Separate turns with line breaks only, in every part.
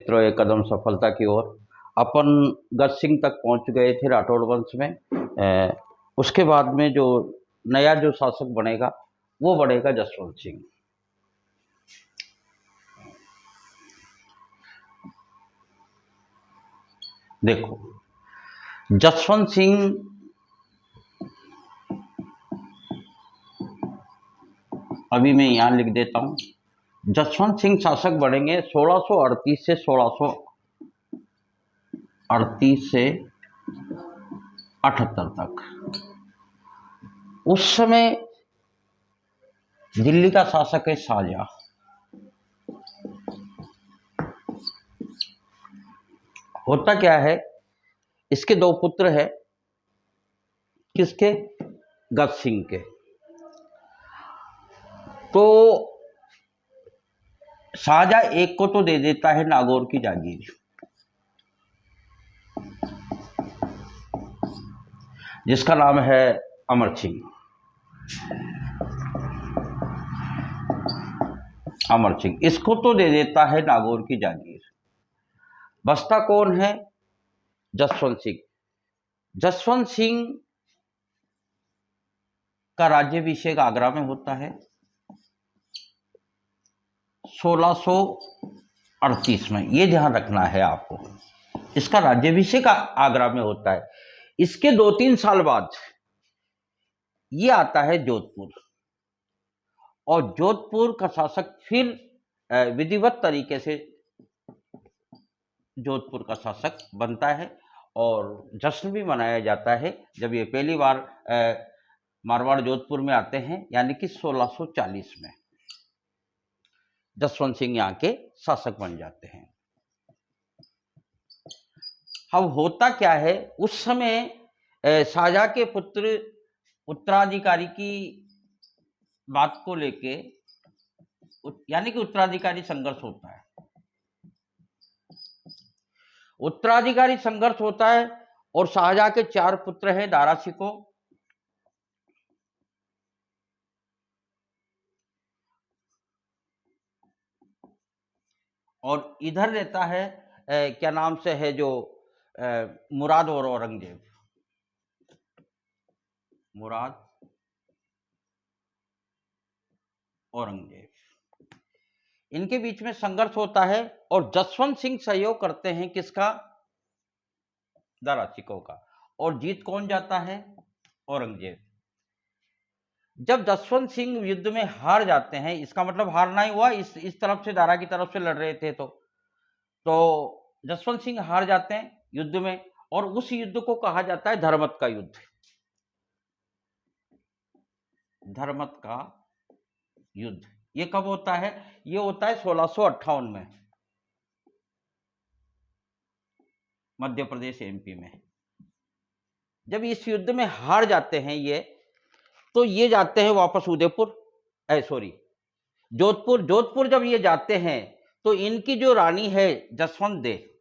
मित्रों, एक कदम सफलता की ओर। अपन गज सिंह तक पहुंच गए थे राठौड़ वंश में। उसके बाद में जो नया जो शासक बनेगा वो बनेगा जसवंत सिंह। देखो, जसवंत सिंह अभी मैं यहां लिख देता हूं। जसवंत सिंह शासक बनेंगे 1638 से 78 तक। उस समय दिल्ली का शासक है शाहजहां। होता क्या है, इसके दो पुत्र हैं। किसके? गज सिंह के। तो शाहजहां एक को तो दे देता है नागौर की जागीर, जिसका नाम है अमर सिंह। अमर सिंह इसको तो दे देता है नागौर की जागीर। बसता कौन है? जसवंत सिंह। जसवंत सिंह का राज्याभिषेक आगरा में होता है 1638 में। ये ध्यान रखना है आपको, इसका राज्याभिषेक आगरा में होता है। इसके 2-3 साल बाद ये आता है जोधपुर, और जोधपुर का शासक फिर विधिवत तरीके से जोधपुर का शासक बनता है, और जश्न भी मनाया जाता है जब ये पहली बार मारवाड़ जोधपुर में आते हैं, यानी कि 1640 में जसवंत सिंह यहाँ के शासक बन जाते हैं। अब होता क्या है, उस समय शाहजहां के पुत्र उत्तराधिकारी की बात को लेके, यानी कि उत्तराधिकारी संघर्ष होता है। उत्तराधिकारी संघर्ष होता है और शाहजहां के 4 पुत्र हैं। दारा शिकोह, और इधर रहता है क्या नाम से है जो मुराद और औरंगजेब। मुराद, औरंगजेब, इनके बीच में संघर्ष होता है, और जसवंत सिंह सहयोग करते हैं किसका? दारा शिकोह का। और जीत कौन जाता है? औरंगजेब। जब जसवंत सिंह युद्ध में हार जाते हैं, इसका मतलब हारना ही हुआ, इस तरफ से दारा की तरफ से लड़ रहे थे, तो जसवंत सिंह हार जाते हैं युद्ध में, और उस युद्ध को कहा जाता है धर्मत का युद्ध। धर्मत का युद्ध ये कब होता है? ये होता है 1658 में, मध्य प्रदेश एमपी में। जब इस युद्ध में हार जाते हैं ये, तो ये जाते हैं वापस उदयपुर, जोधपुर। जोधपुर जब ये जाते हैं, तो इनकी जो रानी है जसवंत दे,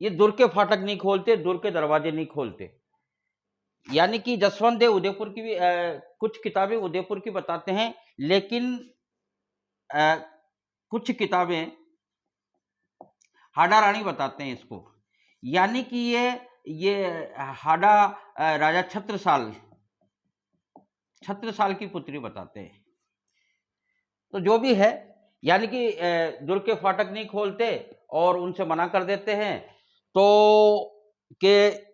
ये दुर्ग के फाटक नहीं खोलते, दुर्ग के दरवाजे नहीं खोलते। यानी कि जसवंत देव उदयपुर की भी कुछ किताबें उदयपुर की बताते हैं, लेकिन कुछ किताबें हाड़ा रानी बताते हैं इसको। यानी कि ये हाड़ा राजा छत्रसाल की पुत्री बताते हैं। तो जो भी है, यानी कि दुर्ग के फाटक नहीं खोलते और उनसे मना कर देते हैं। तो के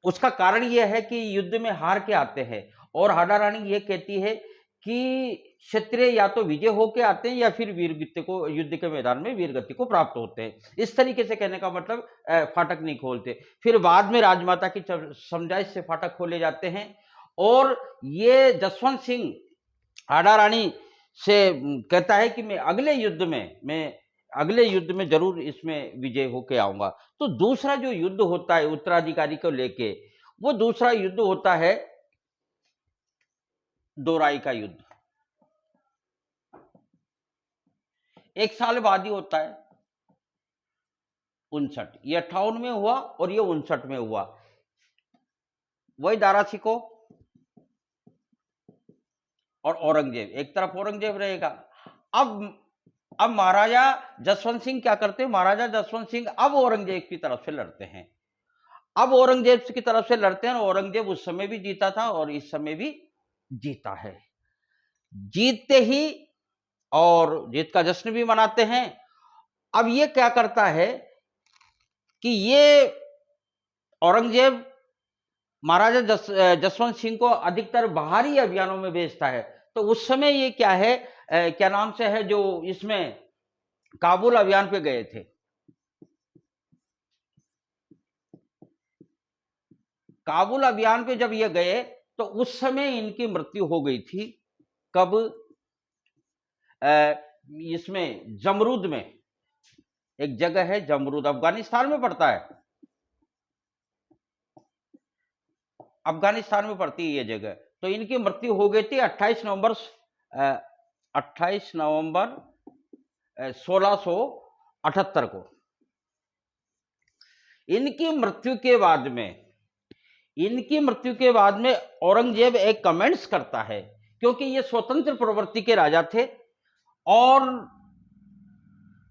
उसका कारण यह है कि युद्ध में हार के आते हैं, और हाड़ा रानी ये कहती है कि क्षत्रिय या तो विजय होके आते हैं या फिर वीरगति को, युद्ध के मैदान में वीरगति को प्राप्त होते हैं। इस तरीके से कहने का मतलब फाटक नहीं खोलते। फिर बाद में राजमाता की समझाइश से फाटक खोले जाते हैं, और ये जसवंत सिंह हाड़ा रानी से कहता है कि मैं अगले युद्ध में जरूर इसमें विजय होके आऊंगा। तो दूसरा जो युद्ध होता है उत्तराधिकारी को लेके, वो दूसरा युद्ध होता है दोराई का युद्ध। 1 साल बाद ही होता है, 59। ये 58 में हुआ और ये 59 में हुआ। वही दारा शिकोह और औरंगजेब, एक तरफ औरंगजेब रहेगा। अब महाराजा जसवंत सिंह क्या करते हैं, महाराजा जसवंत सिंह अब औरंगजेब की तरफ से लड़ते हैं। अब औरंगजेब की तरफ से लड़ते हैं, औरंगजेब उस समय भी जीता था और इस समय भी जीता है। जीतते ही और जीत का जश्न भी मनाते हैं। अब ये क्या करता है कि ये औरंगजेब महाराजा जसवंत सिंह को अधिकतर बाहरी अभियानों में भेजता है। तो उस समय ये क्या है, क्या नाम से है, जो इसमें काबुल अभियान पे गए थे। काबुल अभियान पे जब ये गए तो उस समय इनकी मृत्यु हो गई थी। कब? इसमें जमरूद में, एक जगह है जमरूद, अफगानिस्तान में पड़ता है, अफगानिस्तान में पड़ती है ये जगह। तो इनकी मृत्यु हो गई थी 28 नवंबर 1678 को। इनकी मृत्यु के बाद में औरंगजेब एक कमेंट्स करता है, क्योंकि ये स्वतंत्र प्रवृत्ति के राजा थे और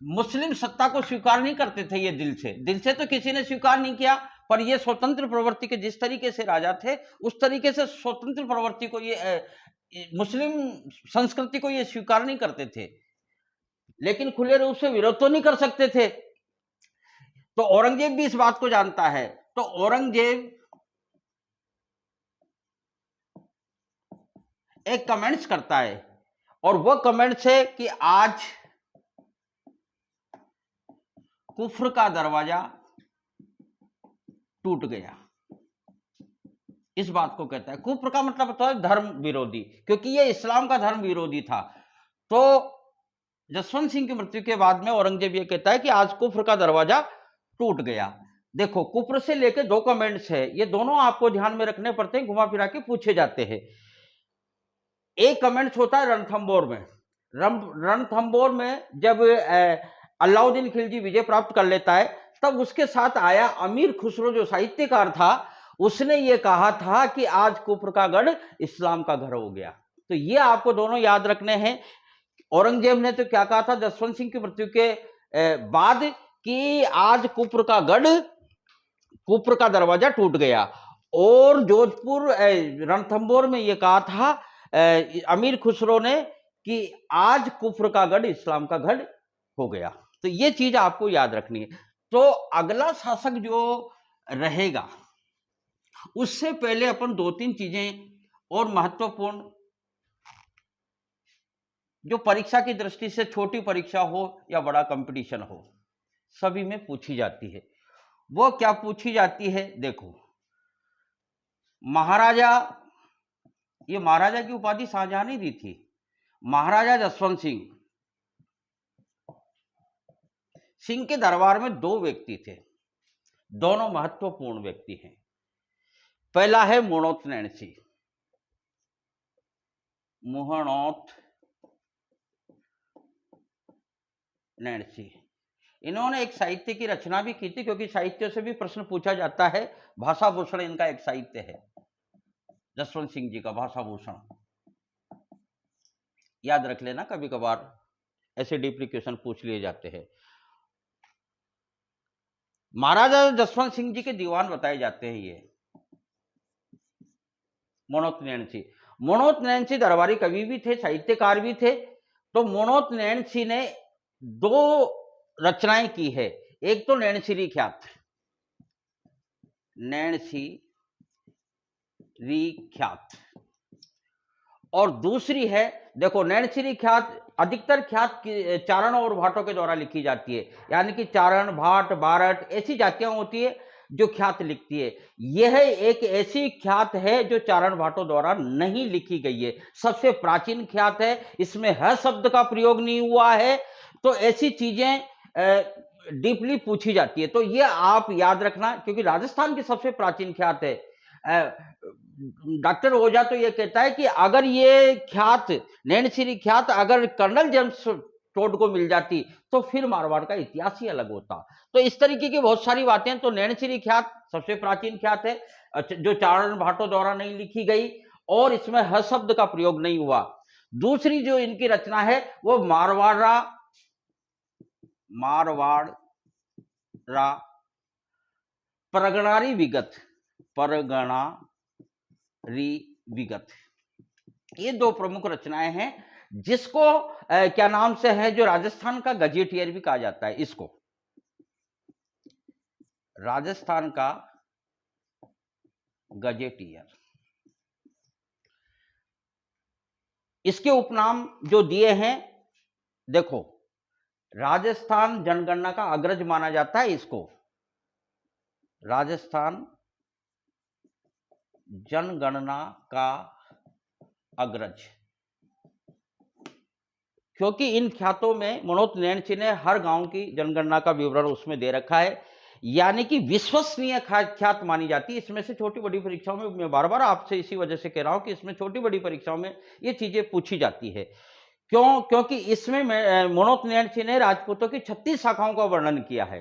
मुस्लिम सत्ता को स्वीकार नहीं करते थे। ये दिल से तो किसी ने स्वीकार नहीं किया, पर ये स्वतंत्र प्रवृत्ति के जिस तरीके से राजा थे उस तरीके से स्वतंत्र प्रवृत्ति को, ये मुस्लिम संस्कृति को ये स्वीकार नहीं करते थे, लेकिन खुले रूप से विरोध तो नहीं कर सकते थे। तो औरंगजेब भी इस बात को जानता है। तो औरंगजेब एक कमेंट्स करता है और वह कमेंट्स है कि आज कुफ्र का दरवाजा टूट गया। इस बात को कहता है। कुफ्र का मतलब होता है धर्म विरोधी, क्योंकि ये इस्लाम का धर्म विरोधी था। तो जसवंत सिंह की मृत्यु के बाद में औरंगजेब ये कहता है कि आज कुफ्र का दरवाजा टूट गया। देखो, कुफ्र से लेकर दो कमेंट्स है, ये दोनों आपको ध्यान में रखने पड़ते हैं, घुमा फिरा के पूछे जाते हैं। एक कमेंट्स होता है रणथंबोर में। रणथंबोर में जब अलाउद्दीन खिलजी विजय प्राप्त कर लेता है, तब उसके साथ आया अमीर खुसरो जो साहित्यकार था, उसने ये कहा था कि आज कुफ्र का गढ़ इस्लाम का घर हो गया। तो ये आपको दोनों याद रखने हैं। औरंगजेब ने तो क्या कहा था जसवंत सिंह की मृत्यु के बाद कि आज कुफ्र का गढ़, कुफ्र का दरवाजा टूट गया। और जोधपुर रणथंबोर में ये कहा था अमीर खुसरो ने कि आज कुफ्र का गढ़ इस्लाम का गढ़ हो गया। तो ये चीज आपको याद रखनी है। तो अगला शासक जो रहेगा, उससे पहले अपन दो तीन चीजें और महत्वपूर्ण, जो परीक्षा की दृष्टि से छोटी परीक्षा हो या बड़ा कंपटीशन हो, सभी में पूछी जाती है। वो क्या पूछी जाती है? देखो, महाराजा, ये महाराजा की उपाधि शाहजहां ने दी थी। महाराजा जसवंत सिंह के दरबार में दो व्यक्ति थे, दोनों महत्वपूर्ण व्यक्ति हैं। पहला है मोहनोत नैणसी। मोहनोत नैणसी, इन्होंने एक साहित्य की रचना भी की थी, क्योंकि साहित्य से भी प्रश्न पूछा जाता है। भाषा भूषण इनका एक साहित्य है, जसवंत सिंह जी का भाषा भूषण। याद रख लेना, कभी कभार ऐसे डीपली क्वेश्चन पूछ लिए जाते हैं। महाराजा जसवंत सिंह जी के दीवान बताए जाते हैं ये मोहनोत नैणसी। मोहनोत नैणसी दरबारी कवि भी थे, साहित्यकार भी थे। तो मोहनोत नैणसी ने दो रचनाएं की है। एक तो नैणसीरी ख्यात, नैणसीरी ख्यात, और दूसरी है, देखो नैणसीरी ख्यात अधिकतर ख्यात चारण और भाटों के द्वारा लिखी जाती है, यानी कि चारण, भाट, बारट ऐसी जातियां होती है जो ख्यात लिखती है। यह एक ऐसी ख्यात है जो चारण भाटों द्वारा नहीं लिखी गई है, सबसे प्राचीन ख्यात है, इसमें ह शब्द का प्रयोग नहीं हुआ है। तो ऐसी चीजें डीपली पूछी जाती है, तो ये आप याद रखना, क्योंकि राजस्थान की सबसे प्राचीन ख्यात है। डॉक्टर ओझा तो ये कहता है कि अगर ये ख्यात, नैणसीरी ख्यात अगर कर्नल जेम्स टोड को मिल जाती तो फिर मारवाड़ का इतिहास ही अलग होता। तो इस तरीके की बहुत सारी बातें। तो नैणसीरी ख्यात सबसे प्राचीन ख्यात है जो चारण भाटों द्वारा नहीं लिखी गई और इसमें ह शब्द का प्रयोग नहीं हुआ। दूसरी जो इनकी रचना है वो मारवाड़ा परगणारी विगत, ये दो प्रमुख रचनाएं हैं, जिसको क्या नाम से है, जो राजस्थान का गजेटियर भी कहा जाता है। इसको राजस्थान का गजेटियर, इसके उपनाम जो दिए हैं, देखो, राजस्थान जनगणना का अग्रज माना जाता है इसको, राजस्थान जनगणना का अग्रज, क्योंकि इन ख्यातों में मनोज नैनची ने हर गांव की जनगणना का विवरण उसमें दे रखा है, यानी कि विश्वसनीय ख्यात मानी जाती है। इसमें से छोटी बड़ी परीक्षाओं में, मैं बार बार आपसे इसी वजह से कह रहा हूं कि इसमें छोटी बड़ी परीक्षाओं में ये चीजें पूछी जाती है। क्योंकि इसमें मनोज नैनची ने राजपूतों की 36 शाखाओं का वर्णन किया है,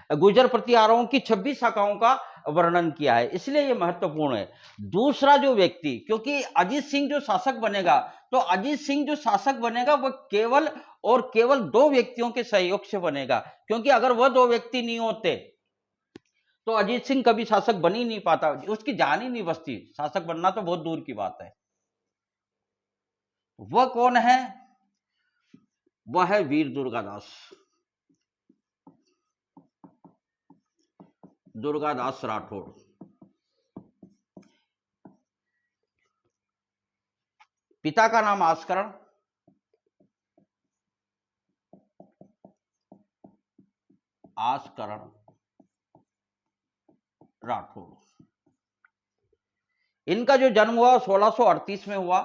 गुर्जर प्रतिहारों की 26 शाखाओं का वर्णन किया है, इसलिए यह महत्वपूर्ण है। दूसरा जो व्यक्ति, क्योंकि अजीत सिंह जो शासक बनेगा, तो अजीत सिंह जो शासक बनेगा वह केवल और केवल दो व्यक्तियों के सहयोग से बनेगा, क्योंकि अगर वह दो व्यक्ति नहीं होते तो अजीत सिंह कभी शासक बन ही नहीं पाता, उसकी जान ही नहीं बचती, शासक बनना तो बहुत दूर की बात है। वह कौन है? वह है वीर दुर्गादास राठौड़। पिता का नाम आस्करण राठौड़। इनका जो जन्म हुआ 1638 में हुआ,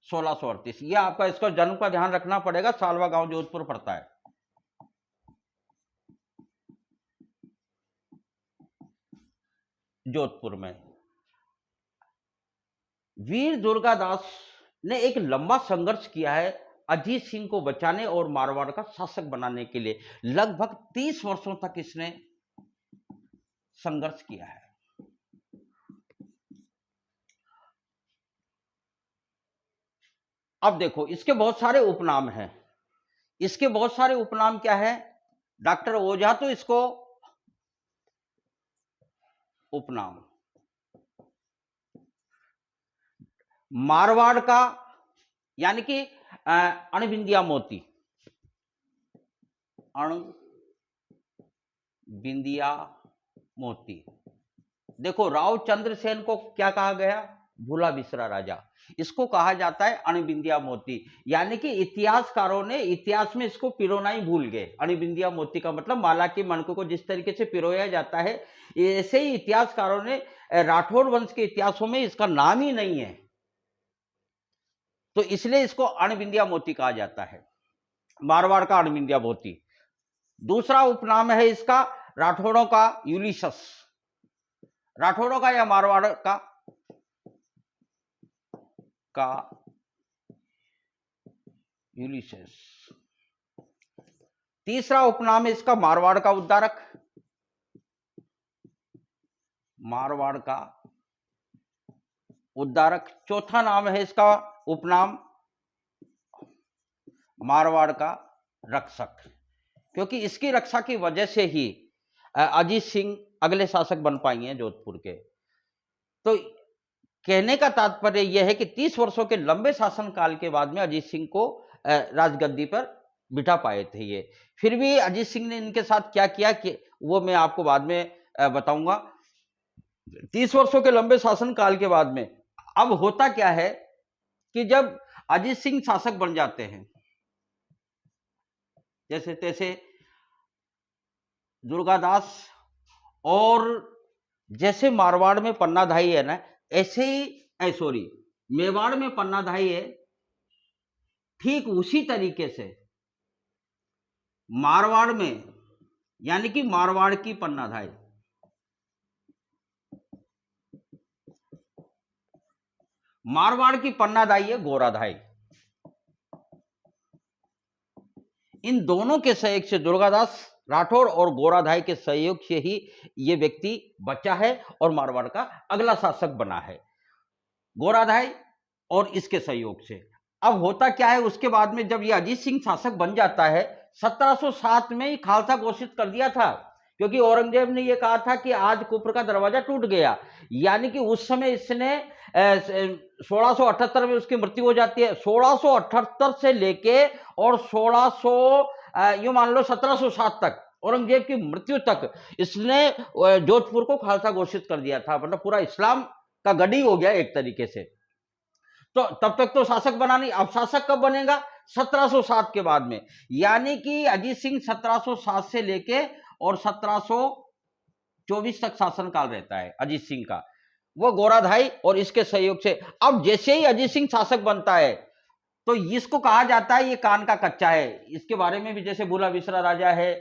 1638। ये आपका इसका जन्म का ध्यान रखना पड़ेगा, सालवा गांव जोधपुर पड़ता है। जोधपुर में वीर दुर्गादास ने एक लंबा संघर्ष किया है अजीत सिंह को बचाने और मारवाड़ का शासक बनाने के लिए। लगभग 30 वर्षों तक इसने संघर्ष किया है। अब देखो, इसके बहुत सारे उपनाम हैं। इसके बहुत सारे उपनाम क्या है? डॉक्टर ओझा तो इसको उपनाम, मारवाड़ का यानी कि अणबिंदिया मोती, अणबिंदिया मोती। देखो, राव चंद्रसेन को क्या कहा गया? भूला बिसरा राजा। इसको कहा जाता है अणबिंदिया मोती, यानी कि इतिहासकारों ने इतिहास में इसको पिरोना ही भूल गए। अणबिंदिया मोती का मतलब माला के मणकों को जिस तरीके से पिरोया जाता है, ऐसे ही इतिहासकारों ने राठौड़ वंश के इतिहासों में इसका नाम ही नहीं है, तो इसलिए इसको अणबिंदिया मोती कहा जाता है, मारवाड़ का अणबिंदिया मोती। दूसरा उपनाम है इसका राठौड़ों का यूलिसस, राठौड़ों का या मारवाड़ का यूलिसस। तीसरा उपनाम है इसका मारवाड़ का उद्धारक, मारवाड़ का उद्धारक। चौथा नाम है इसका उपनाम मारवाड़ का रक्षक, क्योंकि इसकी रक्षा की वजह से ही अजीत सिंह अगले शासक बन पाएंगे जोधपुर के। तो कहने का तात्पर्य यह है कि 30 वर्षों के लंबे शासनकाल के बाद में अजीत सिंह को राजगद्दी पर बिठा पाए थे ये। फिर भी अजीत सिंह ने इनके साथ क्या किया कि वो मैं आपको बाद में बताऊंगा। 30 वर्षों के लंबे शासनकाल के बाद में अब होता क्या है कि जब अजीत सिंह शासक बन जाते हैं, जैसे तैसे दुर्गादास, और जैसे मारवाड़ में पन्नाधाई है ना, ऐसे ही सॉरी मेवाड़ में पन्नाधाई है, ठीक उसी तरीके से मारवाड़ में, यानी कि मारवाड़ की पन्नाधाई, मारवाड़ की पन्नाधाई है गोराधाई। इन दोनों के सहयोग से दुर्गादास राठौड़ और गोराधाई के सहयोग से ही ये व्यक्ति बचा है और मारवाड़ का अगला शासक बना है, गोराधाई और इसके सहयोग से। अब होता क्या है, उसके बाद में जब ये अजीत सिंह शासक बन जाता है, 1707 में ही खालसा घोषित कर दिया था, क्योंकि औरंगजेब ने यह कहा था कि आज कुफर का दरवाजा टूट गया। यानी कि उस समय इसने 1678 में उसकी मृत्यु हो जाती है। 1678 से लेके और 1600 यूं मान लो 1707 तक, औरंगजेब की मृत्यु तक इसने जोधपुर को खालसा घोषित कर दिया था, मतलब पूरा इस्लाम का गढ़ी हो गया एक तरीके से। तो तब तक तो शासक बना नहीं, अब शासक कब बनेगा, 1707 के बाद में। यानी कि अजीत सिंह 1707 से लेके और 1724 तक शासनकाल रहता है अजीत सिंह का, वो गोराधाई और इसके सहयोग से। अब जैसे ही अजीत सिंह शासक बनता है तो इसको कहा जाता है ये कान का कच्चा है। इसके बारे में भी जैसे भूला बिसरा राजा है,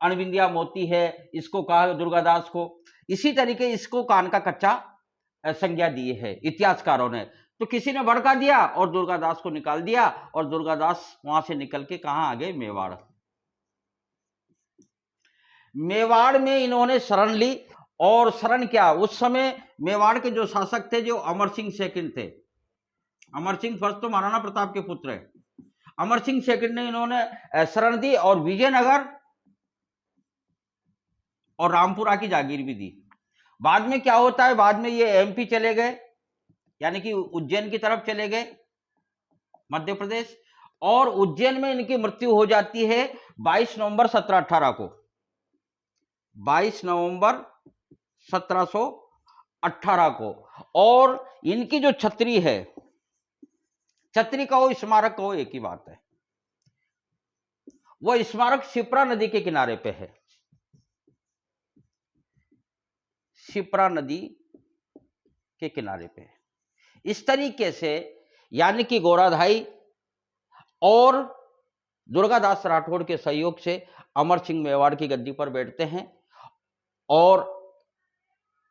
अणविंदिया मोती है, इसको कहा दुर्गादास को, इसी तरीके इसको कान का कच्चा संज्ञा दी है इतिहासकारों ने। तो किसी ने भड़का दिया और दुर्गादास को निकाल दिया, और दुर्गादास वहां से निकल के कहां आ गए, मेवाड़। मेवाड़ में इन्होंने शरण ली, और शरण क्या, उस समय मेवाड़ के जो शासक थे, जो अमर सिंह सेकंड थे, अमर सिंह फर्स्ट तो महाराणा प्रताप के पुत्र है, अमर सिंह सेकंड ने इन्होंने शरण दी और विजयनगर और रामपुरा की जागीर भी दी। बाद में क्या होता है, बाद में ये एमपी चले गए, यानी कि उज्जैन की तरफ चले गए, मध्य प्रदेश, और उज्जैन में इनकी मृत्यु हो जाती है 22 नवंबर 1718 को, 22 नवंबर 1718 को। और इनकी जो छतरी है, छतरी कहो स्मारक कहो एक ही बात है, वो स्मारक शिप्रा नदी के किनारे पे है, शिप्रा नदी के किनारे पे। इस तरीके से यानी कि गोराधाई और दुर्गादास राठौड़ के सहयोग से अमर सिंह मेवाड़ की गद्दी पर बैठते हैं। और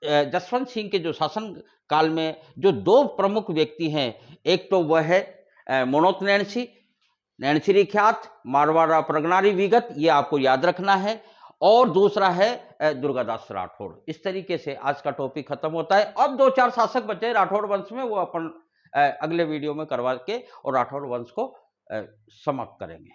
जसवंत सिंह के जो शासन काल में जो दो प्रमुख व्यक्ति हैं, एक तो वह है मनोत नैणसी, नैणसी ख्यात मारवाड़ा प्रगनारी विगत, ये आपको याद रखना है, और दूसरा है दुर्गादास राठौड़। इस तरीके से आज का टॉपिक खत्म होता है। अब 2-4 शासक बचे राठौड़ वंश में, वो अपन अगले वीडियो में करवा के और राठौड़ वंश को समाप्त करेंगे।